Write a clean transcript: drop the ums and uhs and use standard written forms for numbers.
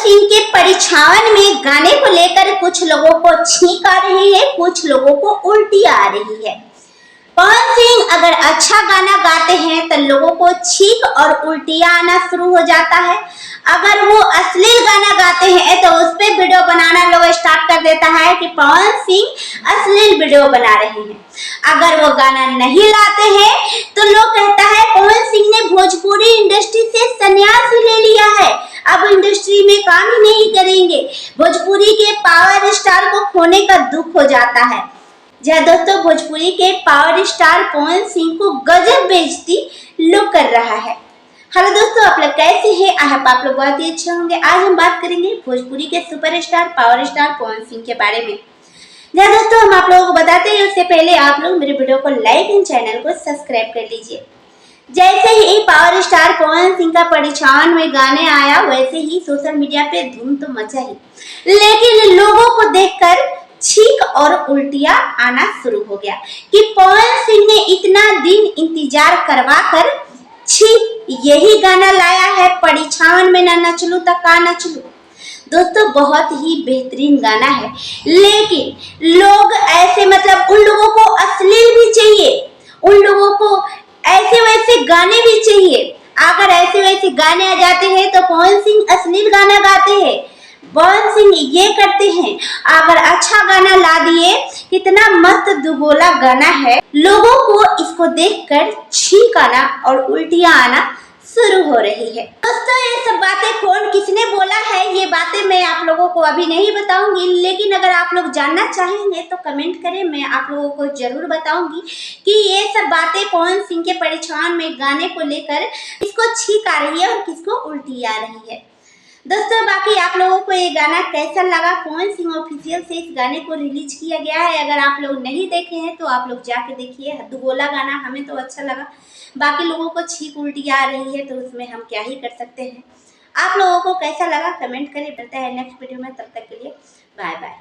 सिंह के परिछावन में गाने को लेकर कुछ लोगों को छींक आ रही है, कुछ लोगों को उल्टी आ रही है। पवन सिंह अगर अच्छा गाना गाते हैं तो लोगों को छींक और उल्टियां आना शुरू हो जाता है। अगर वो अश्लील गाना गाते हैं तो उस पे वीडियो बनाना लोग स्टार्ट कर देता है कि पवन सिंह अश्लील वीडियो बना रहे हैं। अगर वो गाना नहीं गाते हैं तो लोग कहता है पवन सिंह ने भोजपुरी इंडस्ट्री से संन्यास ले लिया है, अब इंडस्ट्री में काम ही नहीं करेंगे। भोजपुरी के पावर स्टार को खोने का दुख हो जाता है। जी दोस्तों, भोजपुरी के पावर स्टार पवन सिंह को गजब बेइज्जती लोग कर रहा है। हेलो दोस्तों, आप लोग कैसे हैं? आप लोग बहुत ही अच्छे होंगे। आज हम बात करेंगे भोजपुरी के superstar power star Pawan Singh के बारे में। जी दोस्तों, हम आप लोगों को बताते हैं उससे पहले आप लोग मेरे वीडियो को लाइक एंड चैनल को सब्सक्राइब कर लीजिए। जैसे ही पावर स्टार पवन सिंह का परिछावन में गाने आया वैसे ही सोशल मीडिया पे धूम तो मचा ही, लेकिन लोगों को देखकर छींक और उल्टियां आना शुरू हो गया कि पवन सिंह ने इतना दिन इंतजार करवा कर यही गाना लाया है, परिछावन में ना नचलू तो का नचलू। दोस्तों, बहुत ही बेहतरीन गाना है, लेकिन लोग ऐसे उन लोगों को अश्लील भी चाहिए, उन लोगों को ऐसे वैसे गाने भी चाहिए। अगर ऐसे वैसे गाने आ जाते हैं तो पवन सिंह अश्लील गाना गाते हैं, पवन सिंह ये करते हैं। अगर अच्छा गाना ला दिए, कितना मस्त दुगोला गाना है, लोगों को इसको देखकर छींक आना और उल्टियां आना शुरू हो रही है। दोस्तों, ये सब बातें कौन किसने बोला है, ये बातें मैं आप लोगों को अभी नहीं बताऊंगी, लेकिन अगर आप लोग जानना चाहेंगे तो कमेंट करें, मैं आप लोगों को जरूर बताऊंगी कि ये सब बातें पवन सिंह के परिछावन में गाने को लेकर किसको छींक आ रही है और किसको उल्टी आ रही है। दोस्तों, बाकी आप लोगों को ये गाना कैसा लगा? पवन सिंह ऑफिशियल से इस गाने को रिलीज किया गया है, अगर आप लोग नहीं देखे हैं तो आप लोग जाके देखिए। दुगोला गाना हमें तो अच्छा लगा, बाकी लोगों को छींक उल्टी आ रही है तो उसमें हम क्या ही कर सकते हैं। आप लोगों को कैसा लगा कमेंट करिए। मिलते हैं नेक्स्ट वीडियो में, तब तक के लिए बाय बाय।